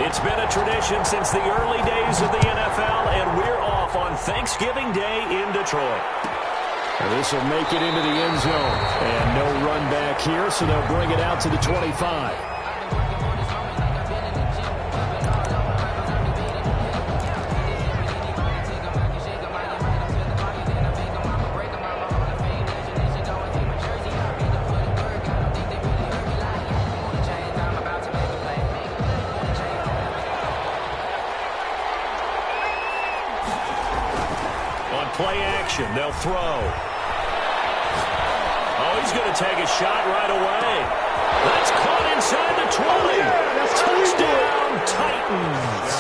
It's been a tradition since the early days of the NFL, and we're off on Thanksgiving Day in Detroit. This will make it into the end zone. And no run back here, so they'll bring it out to the 25. Play action. They'll throw. Oh, he's going to take a shot right away. That's caught inside the 20. Touchdown, Titans.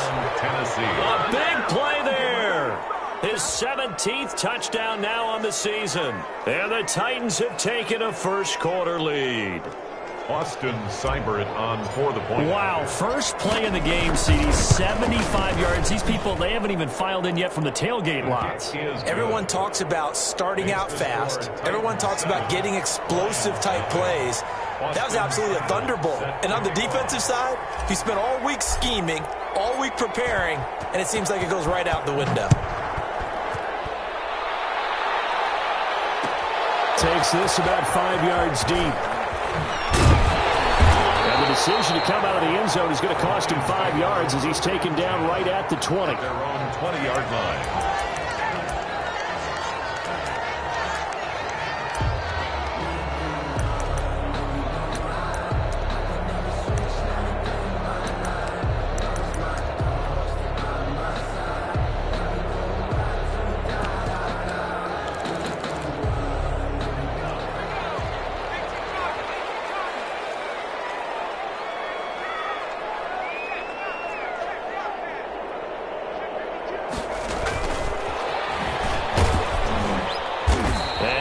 A big play there. His 17th touchdown now on the season. And the Titans have taken a first-quarter lead. Austin Seibert on for the point. Wow, first play in the game, CD, 75 yards. These people, they haven't even filed in yet from the tailgate lots. Everyone talks about starting out fast. Everyone talks about getting explosive-type plays. That was absolutely a thunderbolt. And on the defensive side, he spent all week scheming, all week preparing, and it seems like it goes right out the window. Takes this about 5 yards deep. The decision to come out of the end zone is going to cost him 5 yards as he's taken down right at the 20. Their own 20-yard line.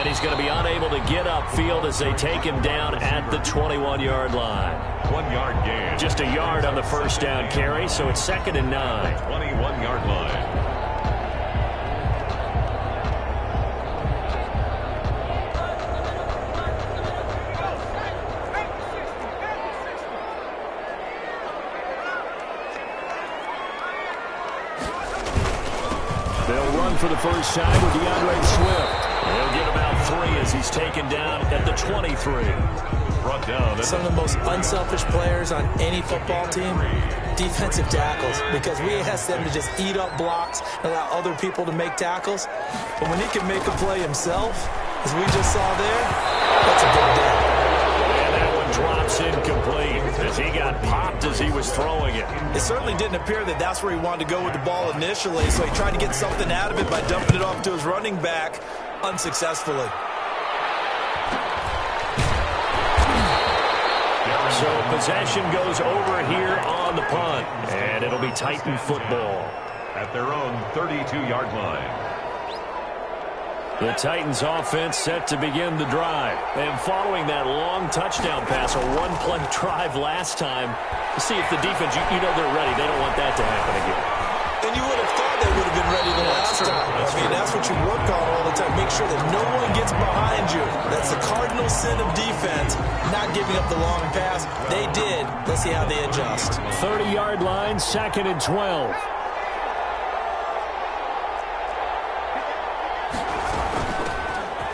He's going to be unable to get upfield as they take him down at the 21-yard line. 1 yard gain. Just a yard on the first down carry, so it's 2nd and 9. 21-yard line. They'll run for the first time with DeAndre Swift. He'll get about 3 as he's taken down at the 23. Brought down. Some of the most unselfish players on any football team, defensive tackles, because we ask them to just eat up blocks and allow other people to make tackles. But when he can make a play himself, as we just saw there, that's a good day. And that one drops incomplete as he got popped as he was throwing it. It certainly didn't appear that that's where he wanted to go with the ball initially, so he tried to get something out of it by dumping it off to his running back unsuccessfully. So possession goes over here on the punt, and it'll be Titan football. At their own 32-yard line. The Titans offense set to begin the drive. And following that long touchdown pass, a one-play drive last time, to see if the defense, you know they're ready. They don't want that to happen again. And you would have thought they would have been ready the last time. I mean, that's what you work on all the time. Make sure that no one gets behind you. That's the cardinal sin of defense, not giving up the long pass. They did. Let's see how they adjust. 30-yard line, 2nd and 12.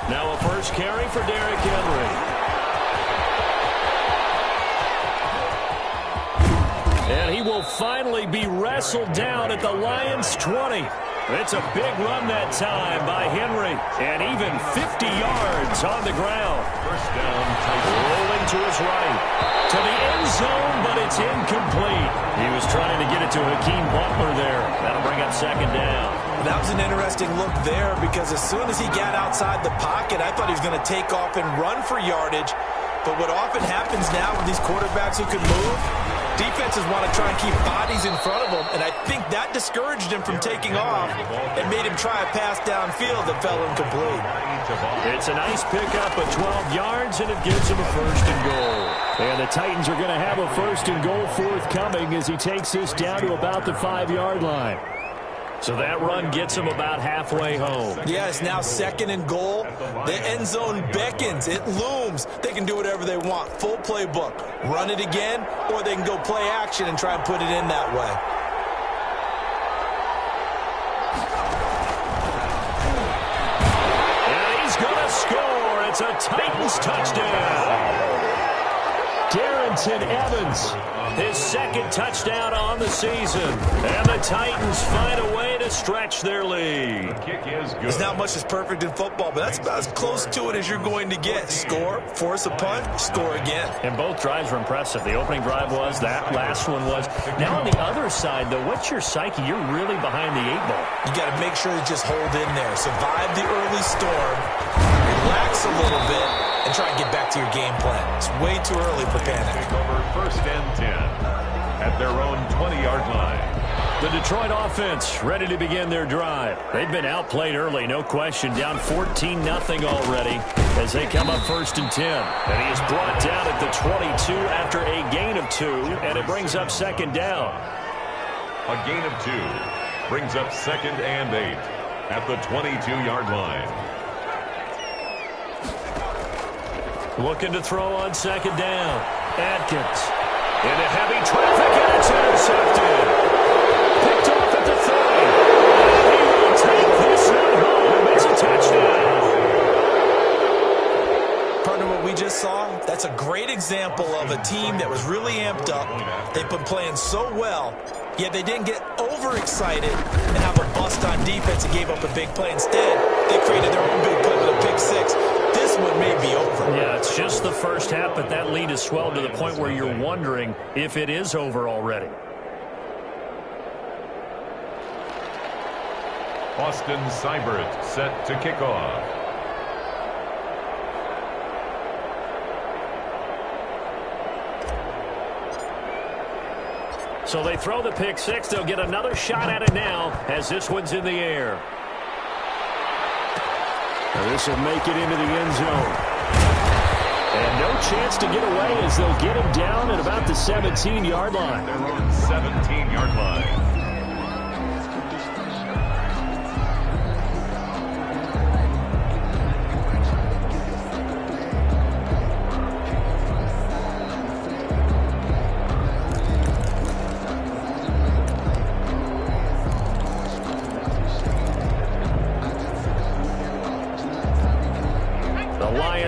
Now a first carry for Derrick Henry. And he will finally be wrestled down at the Lions' 20. It's a big run that time by Henry. And even 50 yards on the ground. First down, rolling to his right. To the end zone, but it's incomplete. He was trying to get it to Hakeem Butler there. That'll bring up 2nd down. That was an interesting look there because as soon as he got outside the pocket, I thought he was going to take off and run for yardage. But what often happens now with these quarterbacks who can move, defenses want to try and keep bodies in front of them, and I think that discouraged him from taking off and made him try a pass downfield that fell incomplete. It's a nice pickup of 12 yards, and it gives him a 1st and goal. And the Titans are going to have a 1st and goal forthcoming as he takes this down to about the 5-yard line. So that run gets them about halfway home. Yeah, it's now 2nd and goal. The end zone beckons. It looms. They can do whatever they want. Full playbook. Run it again, or they can go play action and try and put it in that way. And he's going to score. It's a Titans touchdown. Darrington Evans. His 2nd touchdown on the season. And the Titans find a way to stretch their lead. The kick is good. There's not much that's perfect in football, but that's about as close to it as you're going to get. Score, force a punt, score again. And both drives were impressive. The opening drive was, that last one was. Now on the other side, though, what's your psyche? You're really behind the 8-ball. You got to make sure you just hold in there. Survive the early storm, relax a little bit, and try and get back to your game plan. It's way too early for panic. Take over 1st and 10 at their own 20-yard line. The Detroit offense ready to begin their drive. They've been outplayed early, no question. Down 14-0 already as they come up 1st and 10. And he is brought down at the 22 after a gain of 2, and it brings up 2nd down. A gain of 2 brings up 2nd and 8 at the 22-yard line. Looking to throw on 2nd down. Atkins into heavy traffic, and it's intercepted. Picked off at the 30. And he will take this one home. It's a touchdown. Partner, what we just saw, that's a great example of a team that was really amped up. They've been playing so well, yet they didn't get overexcited and have a bust on defense and gave up a big play. Instead, they created their own big play with a pick 6. This one may be over. Yeah, it's just the first half, but that lead has swelled to the point where you're wondering if it is over already. Austin Seibert set to kick off. So they throw the pick 6. They'll get another shot at it now as this one's in the air. Now this will make it into the end zone. And no chance to get away as they'll get him down at about the 17-yard line. Their own 17-yard line.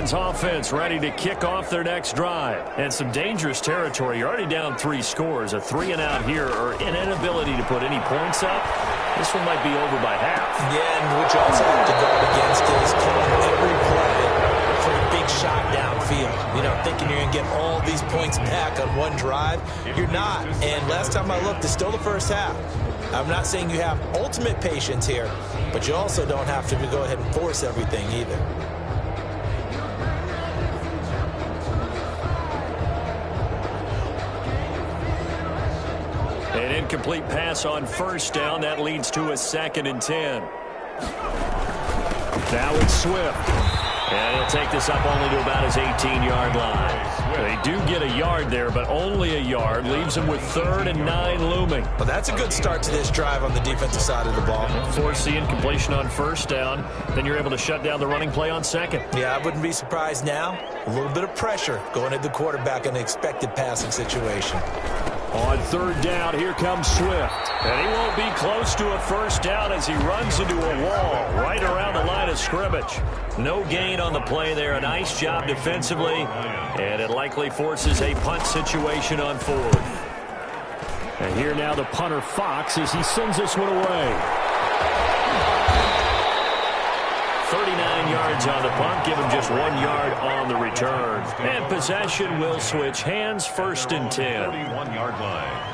Offense ready to kick off their next drive. And some dangerous territory. You're already down 3 scores. A 3-and-out here, or an inability to put any points up. This one might be over by half. Yeah, and what you also have to guard against is calling every play for a big shot downfield. You know, thinking you're going to get all these points back on one drive. You're not. And last time I looked, it's still the first half. I'm not saying you have ultimate patience here, but you also don't have to go ahead and force everything either. An incomplete pass on 1st down. That leads to a 2nd and 10. Now it's Swift. And he'll take this up only to about his 18-yard line. They do get a yard there, but only a yard. Leaves him with 3rd and 9 looming. Well, that's a good start to this drive on the defensive side of the ball. Force the incompletion on 1st down. Then you're able to shut down the running play on 2nd. Yeah, I wouldn't be surprised now. A little bit of pressure going at the quarterback in an expected passing situation. On 3rd down, here comes Swift. And he won't be close to a 1st down as he runs into a wall right around the line of scrimmage. No gain on the play there. A nice job defensively. And it likely forces a punt situation on 4th. And here now the punter Fox as he sends this one away. 39 yards on the punt, give him just 1 yard on the return. And possession will switch hands, 1st and 10. 41-yard line.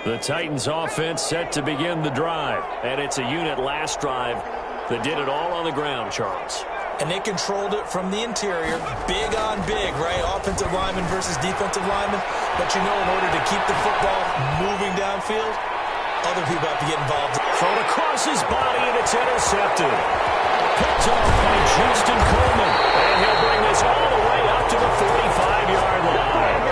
The Titans offense set to begin the drive. And it's a unit last drive that did it all on the ground, Charles. And they controlled it from the interior. Big on big, right? Offensive lineman versus defensive lineman. But you know, in order to keep the football moving downfield, other people have to get involved. Thrown across his body, and it's intercepted. Picked off by Justin Coleman. And he'll bring this all the way up to the 45-yard line.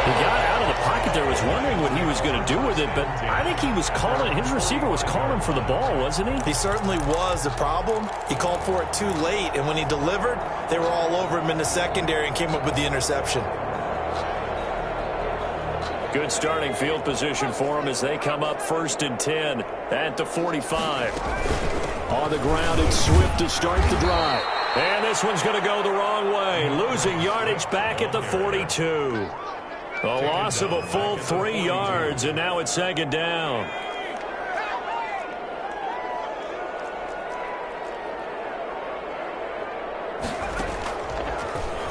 He got out of the pocket there, was wondering what he was going to do with it, but I think he was calling, his receiver was calling for the ball, wasn't he? He certainly was. The problem, he called for it too late, and when he delivered, they were all over him in the secondary and came up with the interception. Good starting field position for him as they come up 1st and 10 at the 45. On the ground, it's Swift to start the drive. And this one's going to go the wrong way, losing yardage back at the 42. A loss of a full 3 yards, and now it's 2nd down.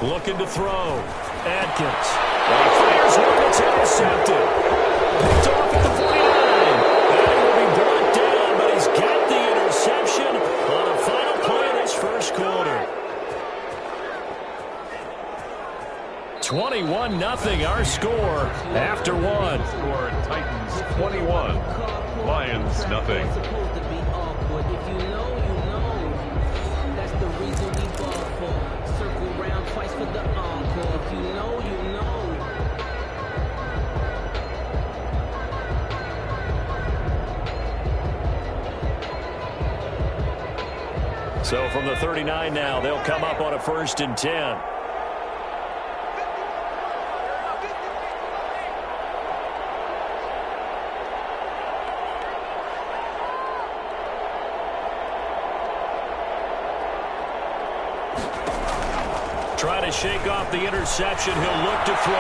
Looking to throw. Adkins. He fires one, it's intercepted. Picked off at the 49. And it will be brought down, but he's got the interception on the final play of this first quarter. 21-0 our score after one. Score Titans 21, Lions nothing. So from the 39 now, they'll come up on a 1st and 10. Trying to shake off the interception. He'll look to throw.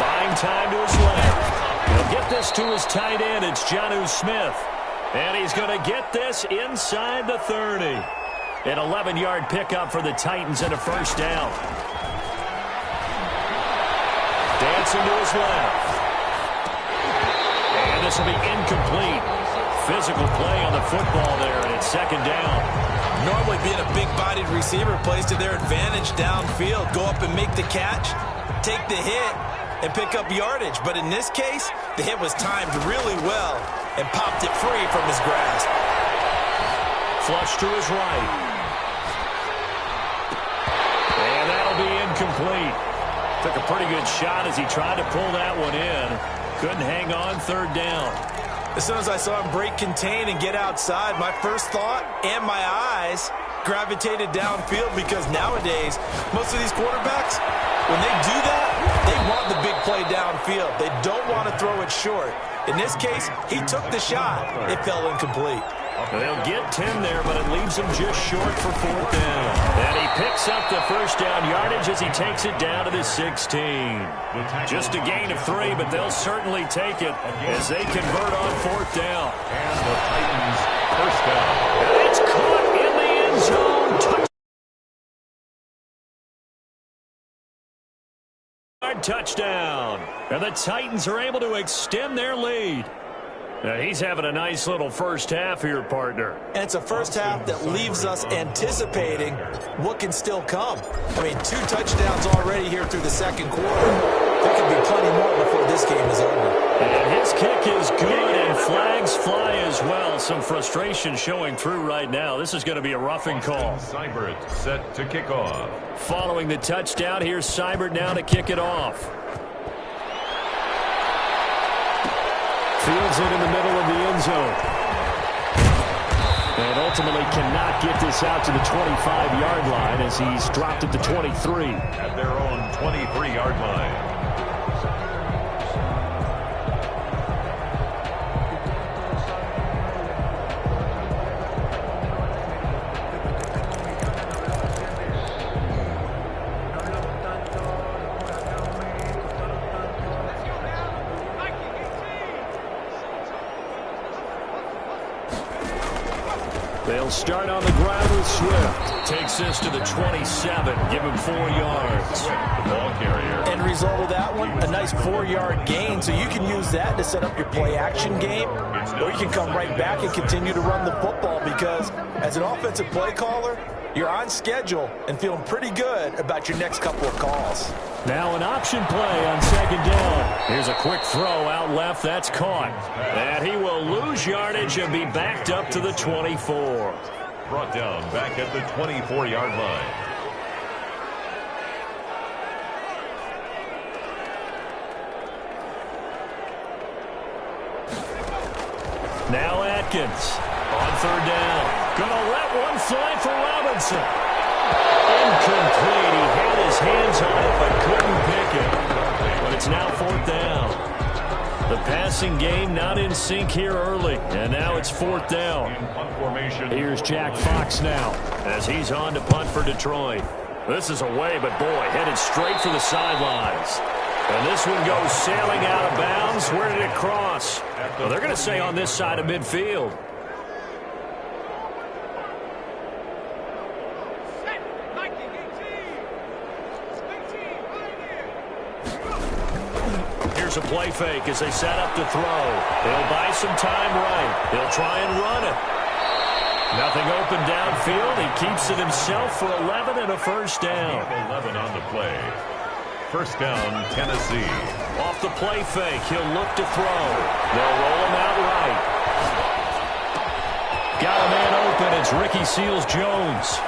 Buying time to his left. He'll get this to his tight end. It's Jonnu Smith. And he's going to get this inside the 30. An 11-yard pickup for the Titans and a 1st down. Dancing to his left. And this will be incomplete. Physical play on the football there, and it's 2nd down. Normally being a big-bodied receiver plays to their advantage downfield. Go up and make the catch, take the hit, and pick up yardage. But in this case, the hit was timed really well and popped it free from his grasp. Flush to his right. And that'll be incomplete. Took a pretty good shot as he tried to pull that one in. Couldn't hang on, 3rd down. As soon as I saw him break contain and get outside, my first thought and my eyes gravitated downfield, because nowadays, most of these quarterbacks, when they do that, they want the big play downfield. They don't want to throw it short. In this case, he took the shot. It fell incomplete. They'll get 10 there, but it leaves him just short for 4th down. And he picks up the 1st down yardage as he takes it down to the 16. Just a gain of 3, but they'll certainly take it as they convert on 4th down. And the Titans 1st down. And it's caught in the end zone. Touchdown. And the Titans are able to extend their lead. Now, he's having a nice little first half here, partner. And it's a first half that leaves us anticipating what can still come. I mean, 2 touchdowns already here through the 2nd quarter. There could be plenty more before this game is over. And his kick is good, and flags fly as well. Some frustration showing through right now. This is going to be a roughing call. Seibert set to kick off. Following the touchdown, here's Seibert now to kick it off. Fields it in the middle of the end zone. And ultimately cannot get this out to the 25-yard line as he's dropped at the 23. At their own 23-yard line. They'll start on the ground with Swift. Takes this to the 27. Give him 4 yards. The ball carrier. End result of that one, a nice 4-yard gain. So you can use that to set up your play-action game, or you can come right back and continue to run the football, because as an offensive play caller, You're on schedule and feeling pretty good about your next couple of calls. Now an option play on second down. Here's a quick throw out left. That's caught. And he will lose yardage and be backed up to the 24. Brought down back at the 24-yard line. Now Atkins on third down. Gonna let one fly for Robinson. Incomplete. He had his hands on it but couldn't pick it. But it's now fourth down. The passing game not in sync here early. And now it's fourth down. Here's Jack Fox now as he's on to punt for Detroit. This is away, but boy, headed straight for the sidelines. And this one goes sailing out of bounds. Where did it cross? Well, they're going to say on this side of midfield. Here's a play fake as they set up to throw. They'll buy some time right. They'll try and run it. Nothing open downfield. He keeps it himself for 11 and a first down. 11 on the play. First down, Tennessee. Off the play fake, he'll look to throw. They'll roll him out right. Got a man open. It's Ricky Seals-Jones.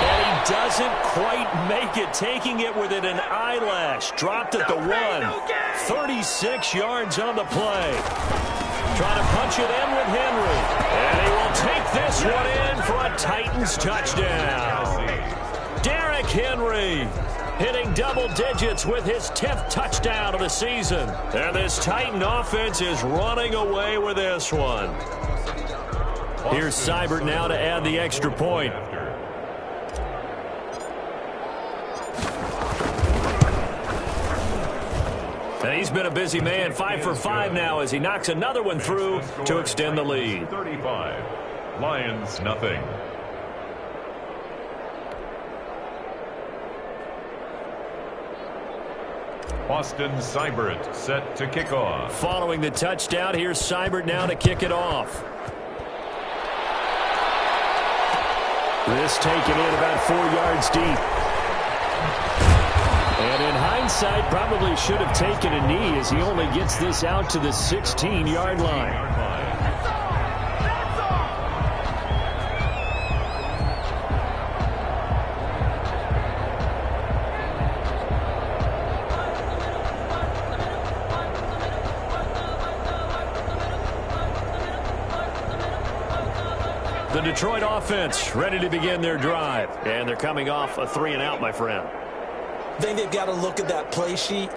And he doesn't quite make it, taking it within an eyelash. Dropped at the 1. 36 yards on the play. Trying to punch it in with Henry. And he will take this one in for a Titans touchdown. Derrick Henry hitting double digits with his 10th touchdown of the season. And this Titan offense is running away with this one. Here's Seibert now to add the extra point. And he's been a busy man, 5 for 5 now as he knocks another one through to extend the lead. 35. Lions, nothing. Austin Seibert set to kick off. Following the touchdown, here's Seibert now to kick it off. This taken in about 4 yards deep. And in hindsight, probably should have taken a knee as he only gets this out to the 16-yard line. The Detroit offense ready to begin their drive. And they're coming off a 3-and-out, my friend. I think they've got to look at that play sheet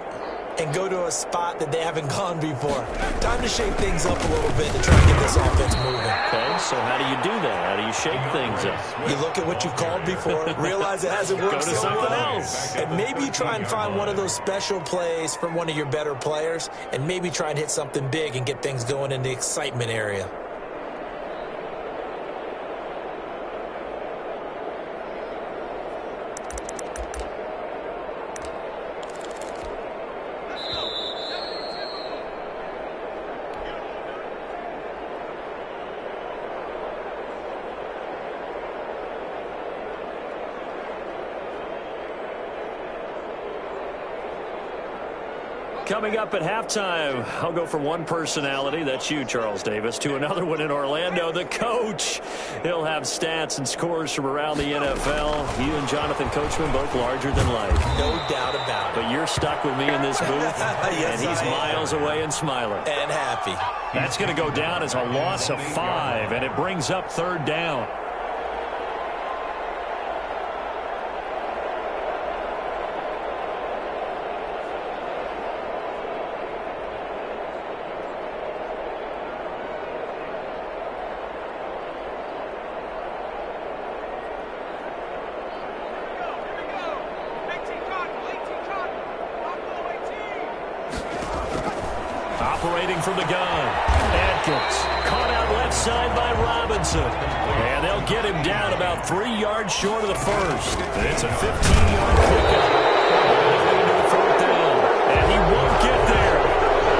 and go to a spot that they haven't gone before. Time to shake things up a little bit to try and get this offense moving. Okay, so how do you do that? How do you shake things up? You look at what you've called before, realize it hasn't worked Go to so something well, else. and maybe you try and find one of those special plays from one of your better players, and maybe try and hit something big and get things going in the excitement area. Coming up at halftime, I'll go from one personality, that's you, Charles Davis, to another one in Orlando, the coach. He'll have stats and scores from around the NFL. You and Jonathan Coachman both larger than life. No doubt about it. But you're stuck with me in this booth, yes, and he's miles away and smiling. And happy. That's going to go down as a loss of 5, and it brings up third down. Operating from the gun. Atkins caught out left side by Robinson. And they'll get him down about 3 yards short of the first. And it's a 15-yard pickup. Into the fourth down. And he won't get there.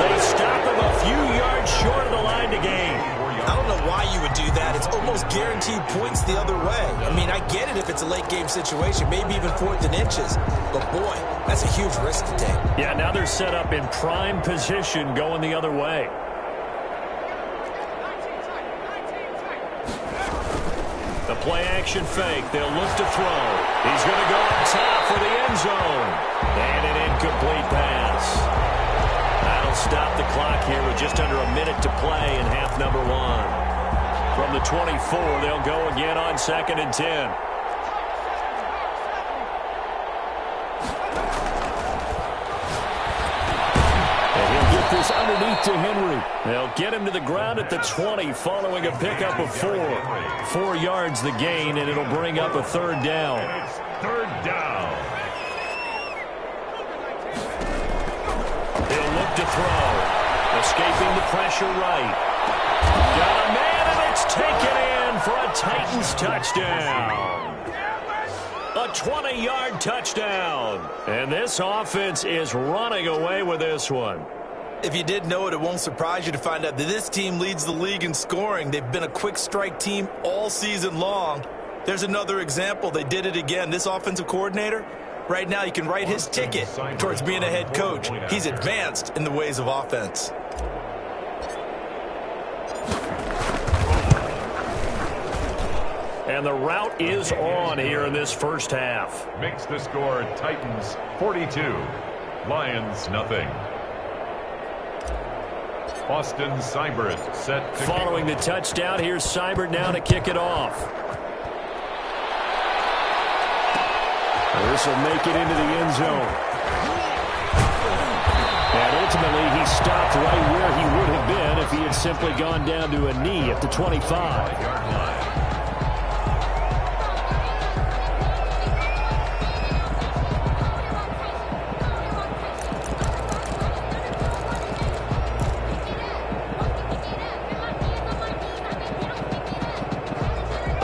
They stop him a few yards short of the line to gain. I don't know why you would do that, it's almost guaranteed points the other way. I mean, I get it if it's a late-game situation, maybe even 4th and inches. But, boy, that's a huge risk to take. Yeah, now they're set up in prime position going the other way. The play-action fake. They'll look to throw. He's going to go up top for the end zone. And an incomplete pass. That'll stop the clock here with just under a minute to play in half number 1. From the 24, they'll go again on 2nd and 10. This underneath to Henry. They'll get him to the ground at the 20 following a pickup of 4. 4 yards the gain, and it'll bring up a 3rd down. It's 3rd down. He'll look to throw. Escaping the pressure right. Got a man, and it's taken in for a Titans touchdown. A 20-yard touchdown. And this offense is running away with this one. If you didn't know it, it won't surprise you to find out that this team leads the league in scoring. They've been a quick strike team all season long. There's another example. They did it again. This offensive coordinator, right now you can write his ticket towards being a head coach. He's advanced in the ways of offense. And the route is on here in this first half. Makes the score Titans 42, Lions nothing. Austin Seibert set to following the touchdown. Here's Seibert now to kick it off. This will make it into the end zone. And ultimately, he stopped right where he would have been if he had simply gone down to a knee at the 25.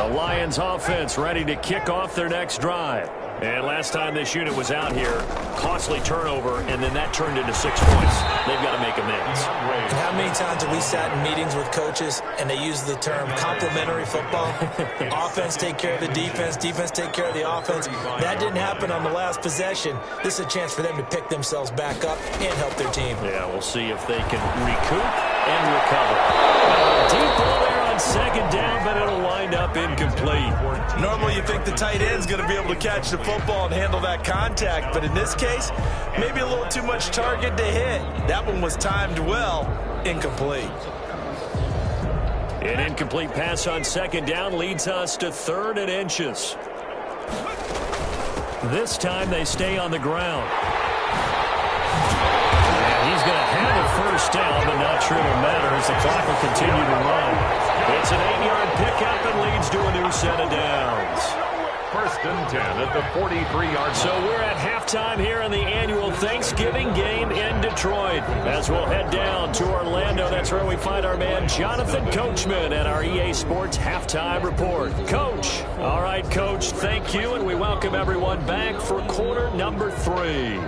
Lions offense ready to kick off their next drive. And last time this unit was out here, costly turnover, and then that turned into 6 points. They've got to make amends. How many times have we sat in meetings with coaches and they use the term complementary football? Offense take care of the defense, defense take care of the offense. That didn't happen on the last possession. This is a chance for them to pick themselves back up and help their team. Yeah, we'll see if they can recoup and recover. Deep ball there on 2nd down, but it'll wind up incomplete. Normally you think the tight end's going to be able to catch the football and handle that contact, but in this case, maybe a little too much target to hit. That one was timed well. Incomplete. An incomplete pass on 2nd down leads us to 3rd and inches. This time they stay on the ground. And he's going to have a 1st down, but not sure it'll matter as the clock will continue to run. It's an 8-yard pickup and leads to a new set of downs. 1st and 10 at the 43-yard line. So we're at halftime here in the annual Thanksgiving game in Detroit. As we'll head down to Orlando, that's where we find our man Jonathan Coachman at our EA Sports Halftime Report. Coach. All right, Coach, thank you, and we welcome everyone back for quarter number 3.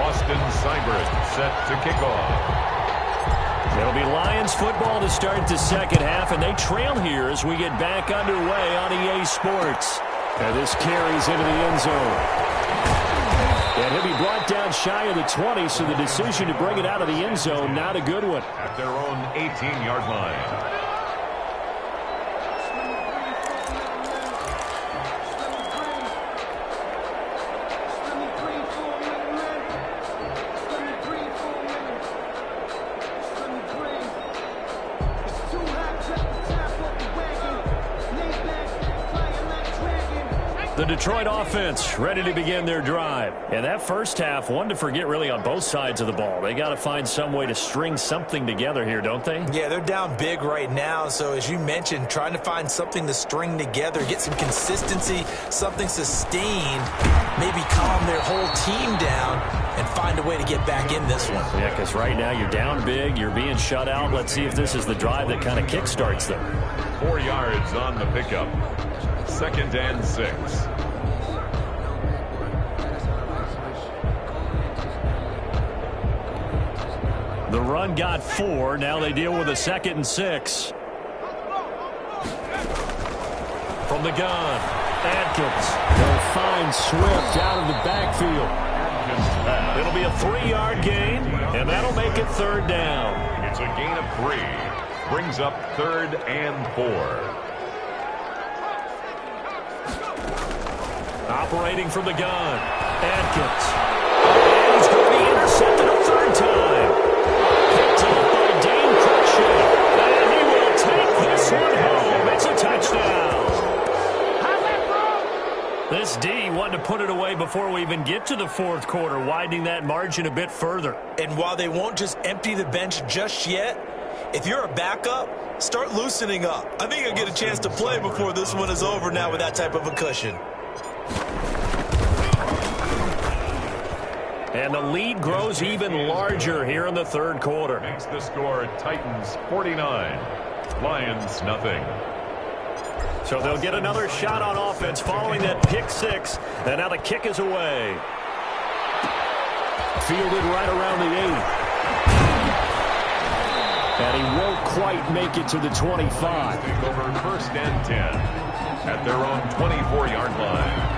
Austin Seibert set to kick off. It'll be Lions football to start the 2nd half, and they trail here as we get back underway on EA Sports. And this carries into the end zone. And he'll be brought down shy of the 20, so the decision to bring it out of the end zone, not a good one. At their own 18-yard line. The Detroit offense ready to begin their drive. And that first half, one to forget really on both sides of the ball. They got to find some way to string something together here, don't they? Yeah, they're down big right now. So as you mentioned, trying to find something to string together, get some consistency, something sustained, maybe calm their whole team down and find a way to get back in this one. Yeah, because right now you're down big, you're being shut out. Let's see if this is the drive that kind of kickstarts them. 4 yards on the pickup. 2nd and 6. The run got 4. Now they deal with a 2nd and 6. From the gun, Adkins. They'll find Swift out of the backfield. It'll be a 3-yard gain, and that'll make it 3rd down. It's a gain of 3. Brings up 3rd and 4. Operating from the gun, Adkins. And he's going to be intercepted a 3rd time. Picked up by Dane Cruikshank. And he will take this one home. It's a touchdown. This D wanted to put it away before we even get to the 4th quarter, widening that margin a bit further. And while they won't just empty the bench just yet, if you're a backup, start loosening up. I think you'll get a chance to play before this one is over now with that type of a cushion. And the lead grows even larger here in the 3rd quarter. Makes the score Titans 49, Lions nothing. So they'll get another shot on offense following that pick 6. And now the kick is away. Fielded right around the 8. And he won't quite make it to the 25. Take over 1st and 10 at their own 24-yard line.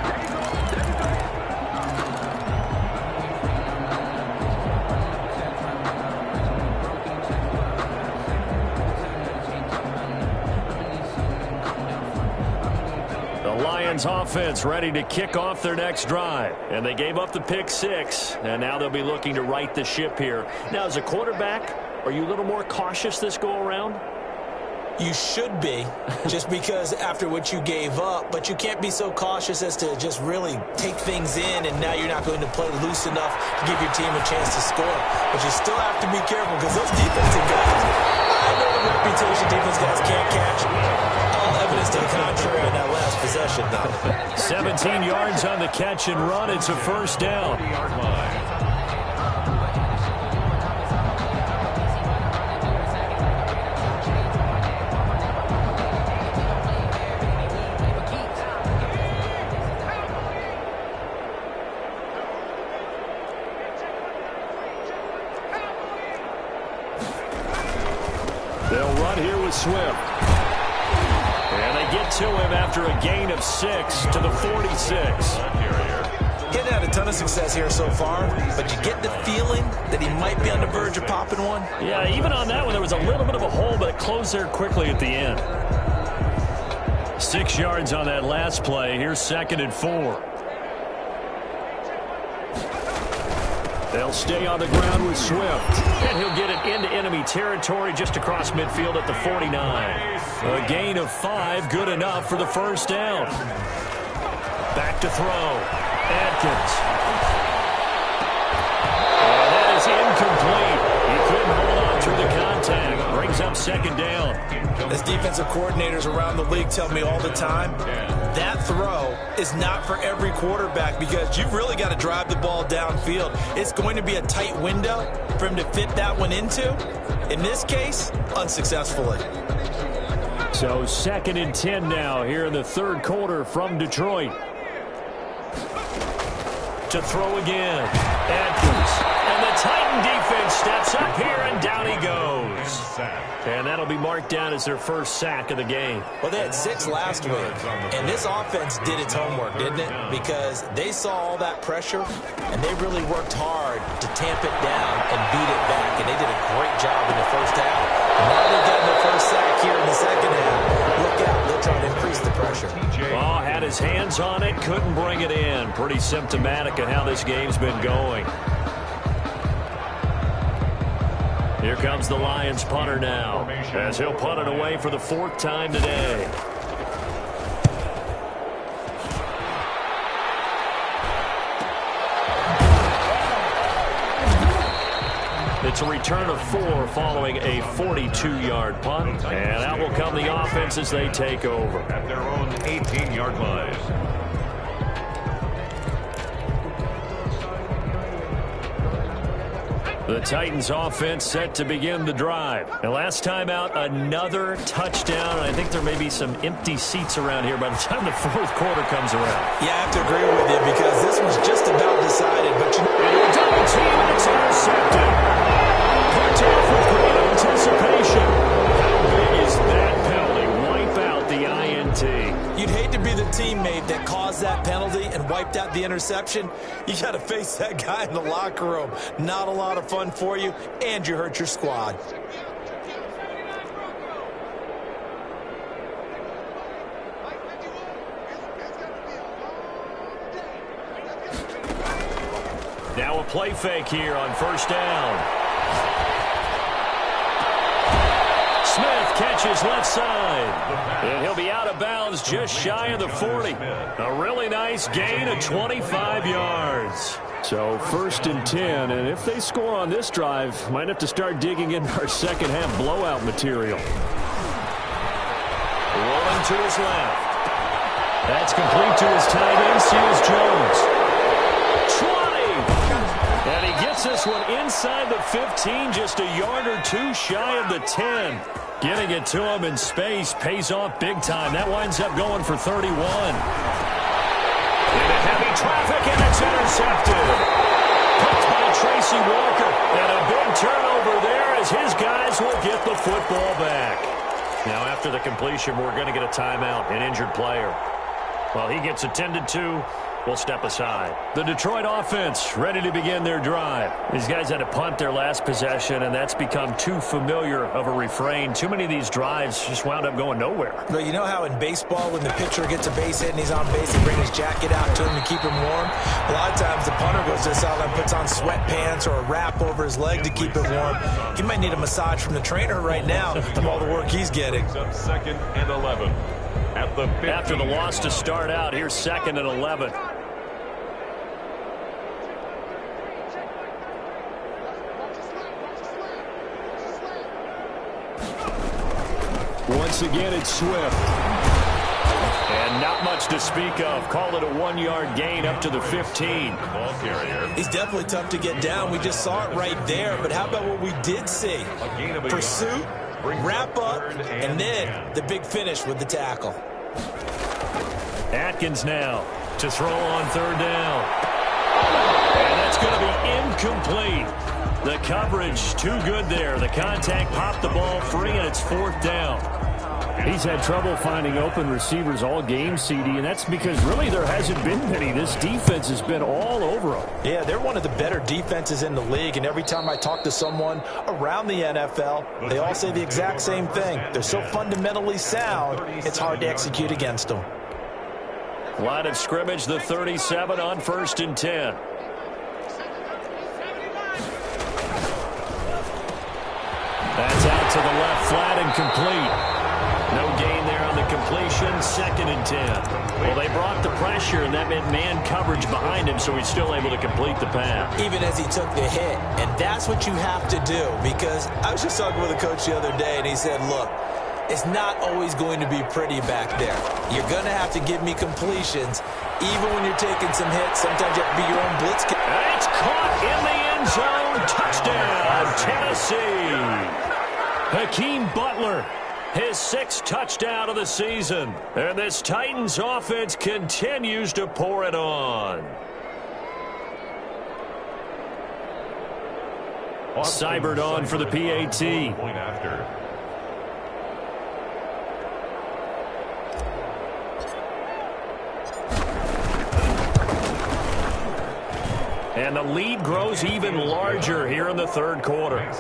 Lions offense ready to kick off their next drive. And they gave up the pick 6. And now they'll be looking to right the ship here. Now, as a quarterback, are you a little more cautious this go-around? You should be, just because after what you gave up. But you can't be so cautious as to just really take things in, and now you're not going to play loose enough to give your team a chance to score. But you still have to be careful because those defensive guys, I know the reputation defense guys can't catch. All evidence to the contrary on that last possession, though. 17 yards on the catch and run. It's a 1st down. They'll run here with Swift. And they get to him after a gain of 6 to the 46. Getting had a ton of success here so far, but you get the feeling that he might be on the verge of popping one. Yeah, even on that one, there was a little bit of a hole, but it closed there quickly at the end. 6 yards on that last play. Here's 2nd and 4. They'll stay on the ground with Swift. And he'll get it into enemy territory just across midfield at the 49. A gain of 5, good enough for the 1st down. Back to throw. Adkins. And that is incomplete. He couldn't hold on through the contact. Brings up 2nd down. As defensive coordinators around the league tell me all the time, that throw is not for every quarterback because you've really got to drive the ball downfield. It's going to be a tight window for him to fit that one into. In this case, unsuccessfully. So 2nd and 10 now here in the 3rd quarter from Detroit. To throw again. Adkins. And the Titan defense steps up here, and down he goes. And that'll be marked down as their 1st sack of the game. Well, they had 6 last week, and this offense did its homework, didn't it? Because they saw all that pressure, and they really worked hard to tamp it down and beat it back, and they did a great job in the 1st half. Now they're getting their 1st sack here in the 2nd half. Look out, they're trying to increase the pressure. Oh, had his hands on it, couldn't bring it in. Pretty symptomatic of how this game's been going. Here comes the Lions punter now, as he'll punt it away for the 4th time today. It's a return of 4 following a 42-yard punt. And out will come the offense as they take over. At their own 18-yard line. The Titans offense set to begin the drive. And last time out, another touchdown. And I think there may be some empty seats around here by the time the 4th quarter comes around. Yeah, I have to agree with you because this was just about decided. But you know, double team, and it's intercepted. Put off with great anticipation. How big is that penalty? Wipe out the INT. You'd hate to be the teammate that caused that penalty and wiped out the interception. You got to face that guy in the locker room. Not a lot of fun for you, and you hurt your squad. Now a play fake here on first down. Smith catches left side. And he'll be out of bounds just shy of the 40. A really nice gain of 25 yards. So 1st and 10, and if they score on this drive, might have to start digging into our second half blowout material. Rolling to his left. That's complete to his tight end, Seals Jones. 20! And he gets this one inside the 15, just a yard or two shy of the 10. Getting it to him in space pays off big time. That winds up going for 31. Into heavy traffic, and it's intercepted. Picked by Tracy Walker. And a big turnover there as his guys will get the football back. Now after the completion, we're going to get a timeout, an injured player. While he gets attended to, we'll step aside. The Detroit offense ready to begin their drive. These guys had to punt their last possession, and that's become too familiar of a refrain. Too many of these drives just wound up going nowhere. Well, you know how in baseball when the pitcher gets a base hit and he's on base, they bring his jacket out to him to keep him warm? A lot of times the punter goes this out and puts on sweatpants or a wrap over his leg to keep it warm. He might need a massage from the trainer right now from all the work he's getting. 2nd and 11. At the 15. After the loss to start out, here's 2nd and 11. Once again, it's Swift. And not much to speak of. Call it a 1-yard gain up to the 15. Ball carrier. He's definitely tough to get down. We just saw it right there. But how about what we did see? Pursuit, wrap up, and then the big finish with the tackle. Atkins now to throw on 3rd down. And that's going to be incomplete. The coverage too good there. The contact popped the ball free, and it's 4th down. He's had trouble finding open receivers all game, CD, and that's because really there hasn't been many. This defense has been all over him. Yeah, they're one of the better defenses in the league, and every time I talk to someone around the NFL, they all say the exact same thing. They're so fundamentally sound, it's hard to execute against them. Line of scrimmage, the 37 on 1st and 10. That's out to the left, flat and complete. No gain there on the completion, 2nd and 10. Well, they brought the pressure, and that meant man coverage behind him, so he's still able to complete the pass. Even as he took the hit, and that's what you have to do, because I was just talking with a coach the other day, and he said, look, it's not always going to be pretty back there. You're going to have to give me completions, even when you're taking some hits. Sometimes you have to be your own blitz. And it's caught in the end zone. Touchdown, Tennessee. Hakeem Butler, his 6th touchdown of the season. And this Titans offense continues to pour it on. Seibert on for the PAT. Point after. And the lead grows even larger here in the 3rd quarter. We're on to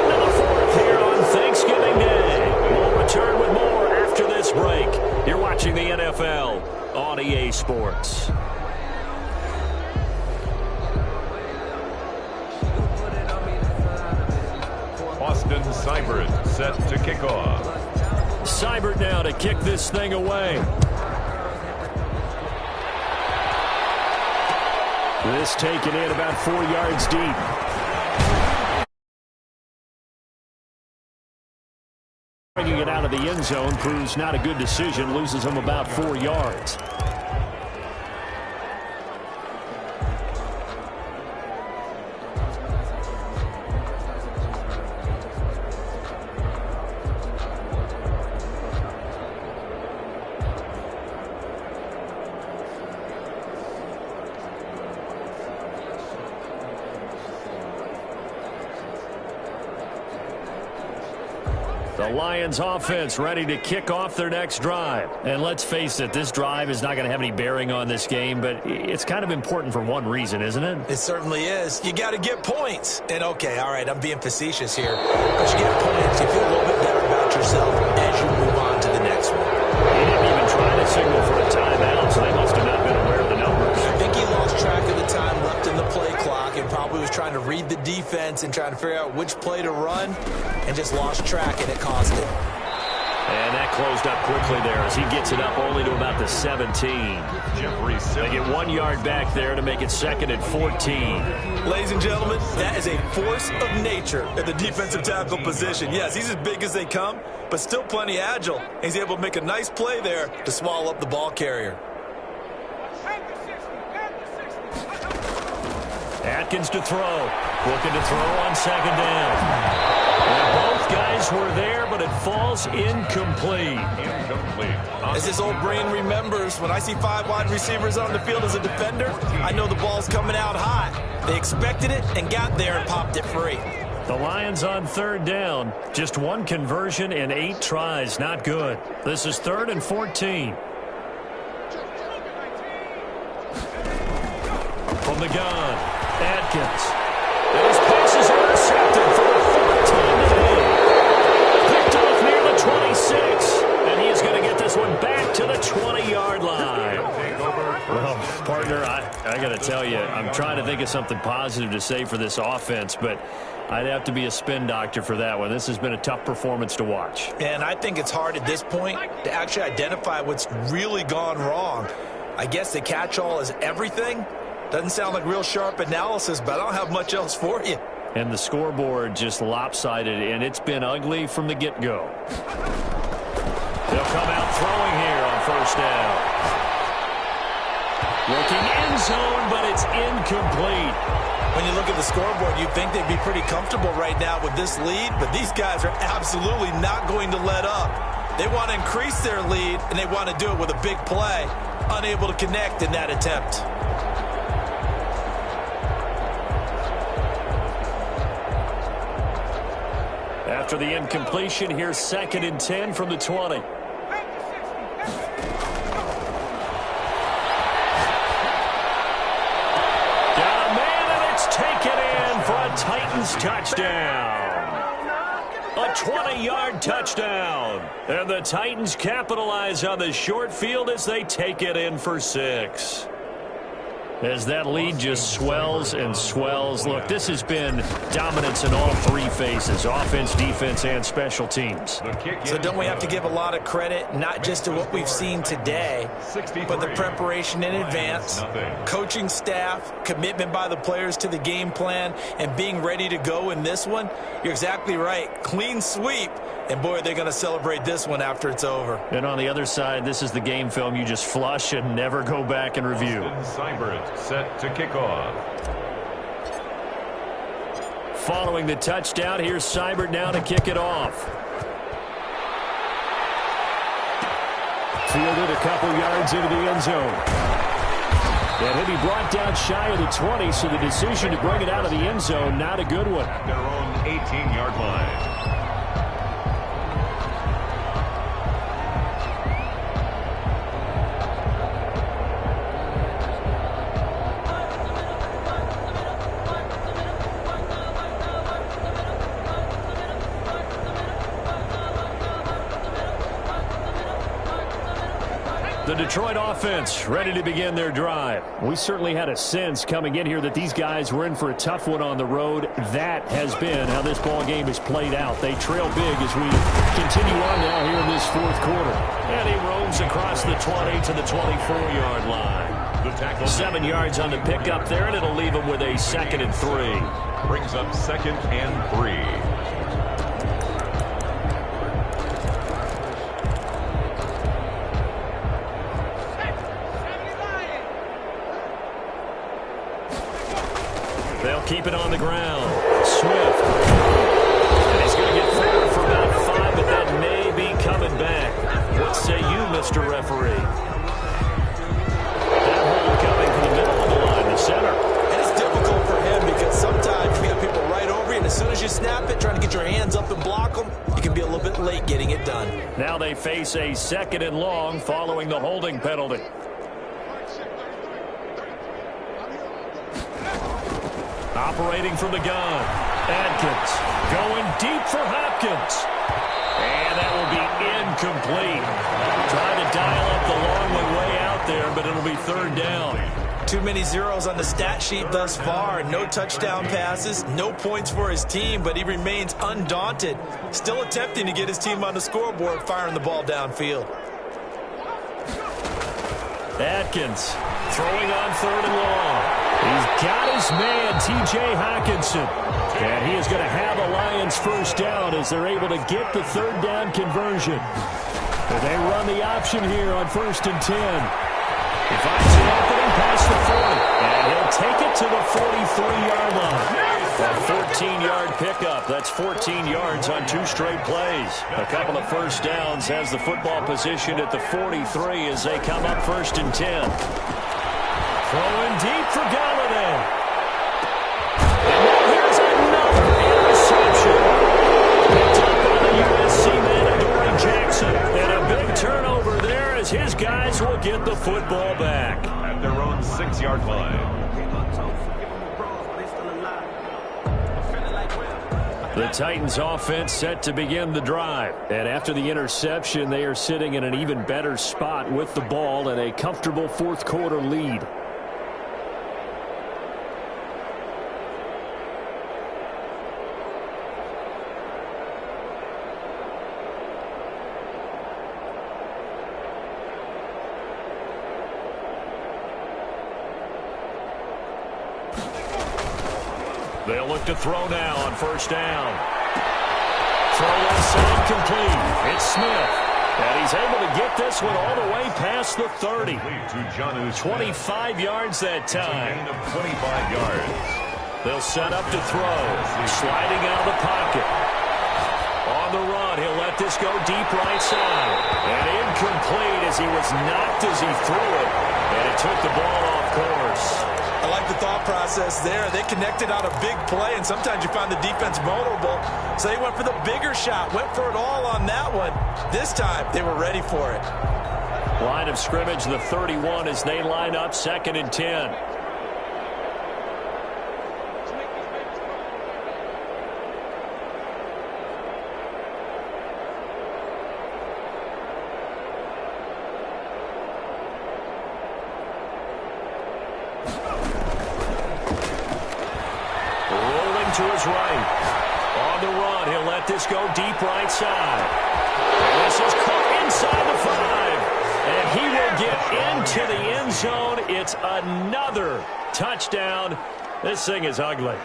the 4th here on Thanksgiving Day. We'll return with more after this break. You're watching the NFL on EA Sports. Austin Seibert set to kick off. Seibert now to kick this thing away. This taken in about 4 yards deep. Bringing it out of the end zone proves not a good decision. Loses him about 4 yards. The Lions offense ready to kick off their next drive. And let's face it, this drive is not going to have any bearing on this game, but it's kind of important for one reason, isn't it? It certainly is. You got to get points. And okay, all right, I'm being facetious here. But you get points, you feel a little bit better about yourself as you move on to the next one. He didn't even try to signal for a timeout, so they must have not been aware of the numbers. I think he lost track of the time left in the play clock and probably was trying to read the defense and trying to figure out which play to run and just lost track, and it cost him. And that closed up quickly there as he gets it up only to about the 17. They get 1 yard back there to make it 2nd and 14. Ladies and gentlemen, that is a force of nature at the defensive tackle position. Yes, he's as big as they come, but still plenty agile. He's able to make a nice play there to swallow up the ball carrier. Atkins to throw. Looking to throw on 2nd down. And both guys were there, but it falls incomplete. As this old brain remembers, when I see 5 wide receivers on the field as a defender, I know the ball's coming out high. They expected it and got there and popped it free. The Lions on 3rd down. Just 1 conversion and 8 tries. Not good. This is 3rd and 14. From the gun, Atkins. And his pass is intercepted for the 4th time today. Picked off near the 26. And he is going to get this one back to the 20-yard line. Well, partner, I got to tell you, I'm trying to think of something positive to say for this offense, but I'd have to be a spin doctor for that one. This has been a tough performance to watch. And I think it's hard at this point to actually identify what's really gone wrong. I guess the catch-all is everything. Doesn't sound like real sharp analysis, but I don't have much else for you. And the scoreboard just lopsided, and it's been ugly from the get-go. They'll come out throwing here on 1st down. Looking end zone, but it's incomplete. When you look at the scoreboard, you'd think they'd be pretty comfortable right now with this lead, but these guys are absolutely not going to let up. They want to increase their lead, and they want to do it with a big play. Unable to connect in that attempt. After the incompletion, here's 2nd and 10 from the 20. Got a man, and it's taken in for a Titans touchdown. A 20-yard touchdown. And the Titans capitalize on the short field as they take it in for 6. As that lead just swells and swells. Look, this has been dominance in all 3 phases, offense, defense, and special teams. So don't we have to give a lot of credit, not just to what we've seen today, but the preparation in advance, coaching staff, commitment by the players to the game plan, and being ready to go in this one? You're exactly right. Clean sweep. And, boy, they're going to celebrate this one after it's over. And on the other side, this is the game film you just flush and never go back and review. Seibert set to kick off. Following the touchdown, here's Seibert now to kick it off. Fielded a couple yards into the end zone. And he'll be brought down shy of the 20, so the decision to bring it out of the end zone, not a good one. Their own 18-yard line. The Detroit offense ready to begin their drive. We certainly had a sense coming in here that these guys were in for a tough one on the road. That has been how this ball game has played out. They trail big as we continue on now here in this 4th quarter. And he roams across the 20 to the 24-yard line. The tackle 7 yards on the pickup there, and it'll leave him with a 2nd and 3. brings up 2nd and 3. They'll keep it on the ground. Swift. And he's going to get forward for about 5, but that may be coming back. What say you, Mr. Referee? That hold coming from the middle of the line, the center. And it's difficult for him because sometimes you got people right over you, and as soon as you snap it, trying to get your hands up and block them, you can be a little bit late great getting it done. Now they face a 2nd and long following the holding penalty. Operating from the gun. Adkins going deep for Hopkins. And that will be incomplete. Trying to dial up the long way out there, but it'll be 3rd down. Too many zeros on the stat sheet thus far. No touchdown passes, no points for his team, but he remains undaunted. Still attempting to get his team on the scoreboard, firing the ball downfield. Atkins throwing on 3rd and long. He's got his man, T.J. Hockenson. And he is going to have a Lions 1st down as they're able to get the 3rd down conversion. And they run the option here on 1st and 10. He finds an opening past the 40. And he'll take it to the 43-yard line. A 14-yard pickup. That's 14 yards on 2 straight plays. A couple of 1st downs, has the football position at the 43 as they come up 1st and 10. Throwing deep for Galladay. And now here's another interception. Picked up by the USC man, Adoree Jackson. And a big turnover there as his guys will get the football back. At their own 6-yard line. The Titans offense set to begin the drive. And after the interception, they are sitting in an even better spot with the ball and a comfortable 4th quarter lead. They'll look to throw now on 1st down. Throw inside complete. It's Smith. And he's able to get this one all the way past the 30. 25 yards that time. Gain of 25 yards. They'll set up to throw. Sliding out of the pocket. On the run, he'll let this go deep right side. And incomplete as he was knocked as he threw it. And it took the ball off course. I like the thought process there. They connected on a big play, and sometimes you find the defense vulnerable. So they went for the bigger shot, went for it all on that one. This time, they were ready for it. Line of scrimmage, the 31 as they line up 2nd and 10. To his right. On the run, he'll let this go deep right side. And this is caught inside the 5. And he will get into the end zone. It's another touchdown. This thing is ugly.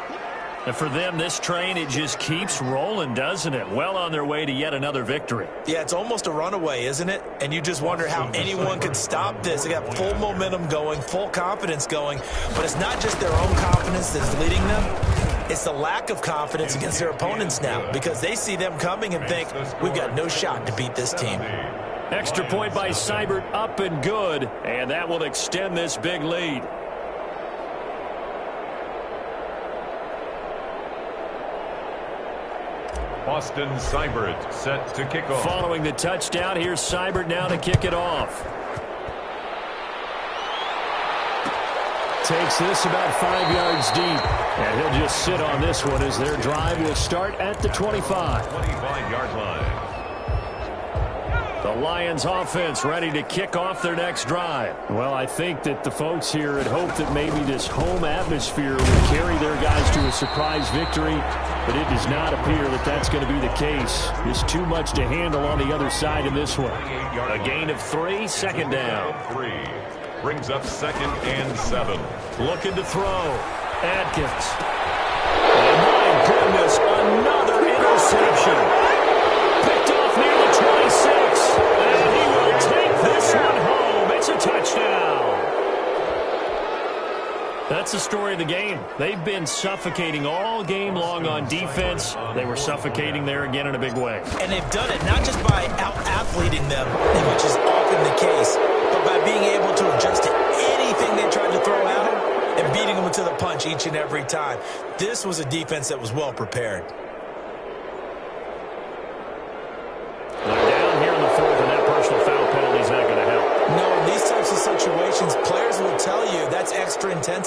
And for them, this train, it just keeps rolling, doesn't it? Well on their way to yet another victory. Yeah, it's almost a runaway, isn't it? And you just wonder how anyone could stop this. They got full momentum going, full confidence going. But it's not just their own confidence that's leading them. It's the lack of confidence against their opponents now because they see them coming and think, we've got no shot to beat this team. Extra point by Seibert, up and good. And that will extend this big lead. Austin Seibert set to kick off. Following the touchdown, here's Seibert now to kick it off. Takes this about 5 yards deep. And he'll just sit on this one as their drive will start at the 25. 25-yard line. The Lions offense ready to kick off their next drive. Well, I think that the folks here had hoped that maybe this home atmosphere would carry their guys to a surprise victory, but it does not appear that that's going to be the case. There's too much to handle on the other side in this one. A gain of 3, 2nd down. 3 brings up 2nd and 7. Looking to throw. Adkins. Oh, my goodness, another interception. Picked off near the 26. And he will take this one home. It's a touchdown. That's the story of the game. They've been suffocating all game long on defense. They were suffocating there again in a big way. And they've done it not just by out-athleting them, which is often the case, but by being able to adjust to anything they tried to throw at them and beating them to the punch each and every time. This was a defense that was well prepared.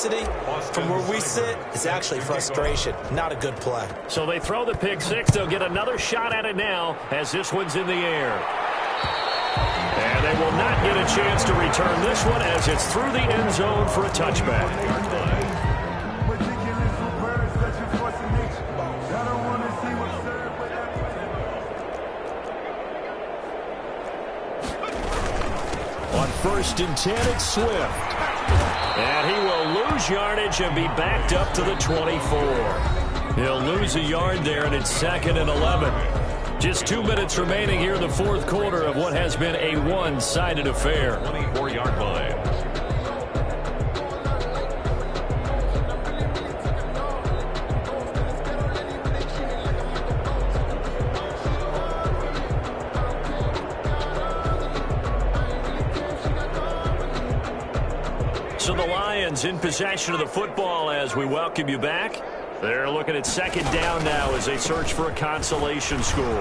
intensity. From where we sit, it's actually frustration. Not a good play. So they throw the pick six. They'll get another shot at it now as this one's in the air. And they will not get a chance to return this one as it's through the end zone for a touchback. On 1st and 10, it's Swift. And he will lose yardage and be backed up to the 24. He'll lose a yard there, and it's 2nd and 11. Just 2 minutes remaining here in the fourth quarter of what has been a one-sided affair. 24-yard line. So the Lions in possession of the football as we welcome you back. They're looking at 2nd down now as they search for a consolation score. And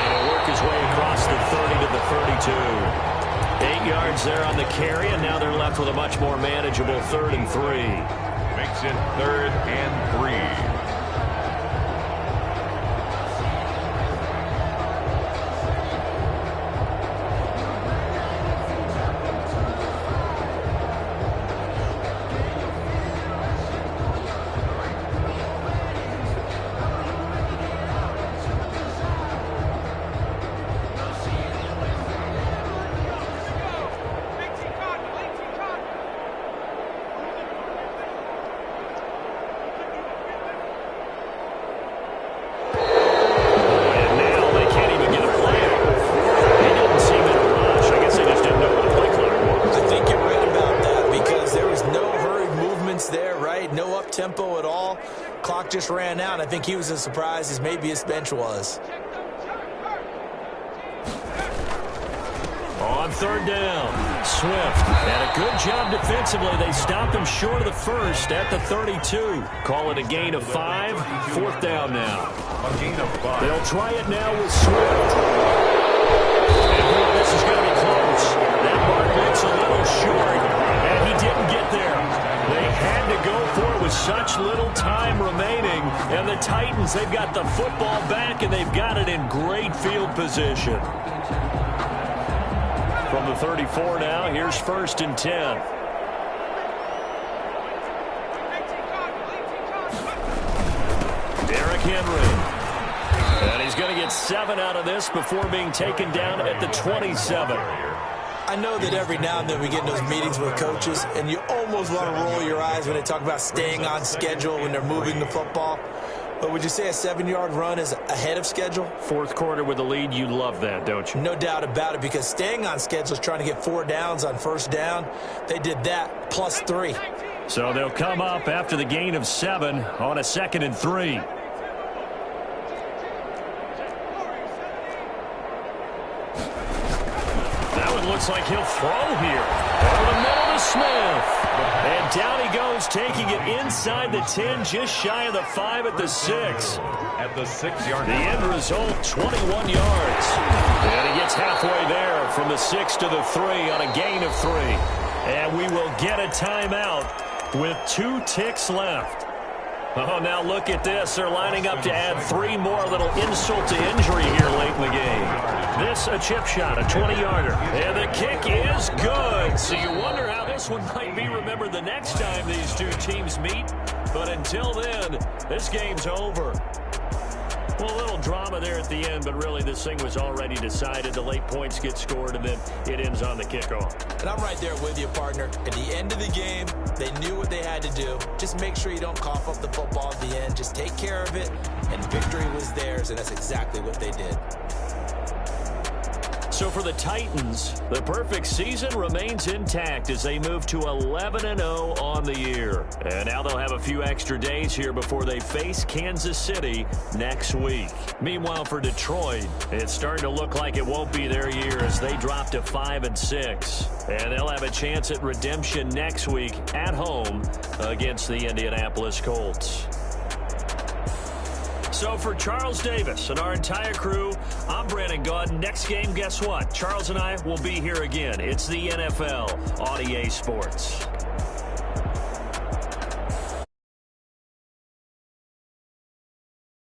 he'll work his way across the 30 to the 32. 8 yards there on the carry, and now they're left with a much more manageable 3rd and 3. Makes it 3rd and 3. Tempo at all. Clock just ran out. I think he was as surprised as maybe his bench was. On 3rd down, Swift had a good job defensively. They stopped him short of the first at the 32. Call it a gain of 5. 4th down now. A gain of 5. They'll try it now with Swift. And boy, this is going to be close. That mark looks a little short, and he didn't get there. They had to go for it with such little time remaining. And the Titans, they've got the football back, and they've got it in great field position. From the 34 now, here's 1st and 10. Derrick Henry. And he's going to get 7 out of this before being taken down at the 27. I know that every now and then we get in those meetings with coaches, and you almost want to roll your eyes when they talk about staying on schedule when they're moving the football. But would you say a 7-yard run is ahead of schedule? Fourth quarter with a lead, you love that, don't you? No doubt about it, because staying on schedule is trying to get 4 downs on 1st down. They did that, plus 3. So they'll come up after the gain of 7 on a 2nd and 3. Looks like he'll throw here. Over the middle to Smith. And down he goes, taking it inside the 10, just shy of the 5 at the 6. At the 6-yard line. The end result, 21 yards. And he gets halfway there from the 6 to the 3 on a gain of 3. And we will get a timeout with 2 ticks left. Oh, now look at this. They're lining up to add 3 more, little insult to injury here late in the game. This a chip shot, a 20-yarder. And the kick is good. So you wonder how this one might be remembered the next time these two teams meet. But until then, this game's over. Well, a little drama there at the end, but really this thing was already decided. The late points get scored, and then it ends on the kickoff. And I'm right there with you, partner. At the end of the game, they knew what they had to do. Just make sure you don't cough up the football at the end. Just take care of it, and victory was theirs, and that's exactly what they did. So for the Titans, the perfect season remains intact as they move to 11-0 on the year. And now they'll have a few extra days here before they face Kansas City next week. Meanwhile, for Detroit, it's starting to look like it won't be their year as they drop to 5-6. And they'll have a chance at redemption next week at home against the Indianapolis Colts. So for Charles Davis and our entire crew, I'm Brandon Gaudin. Next game, guess what? Charles and I will be here again. It's the NFL on EA Sports.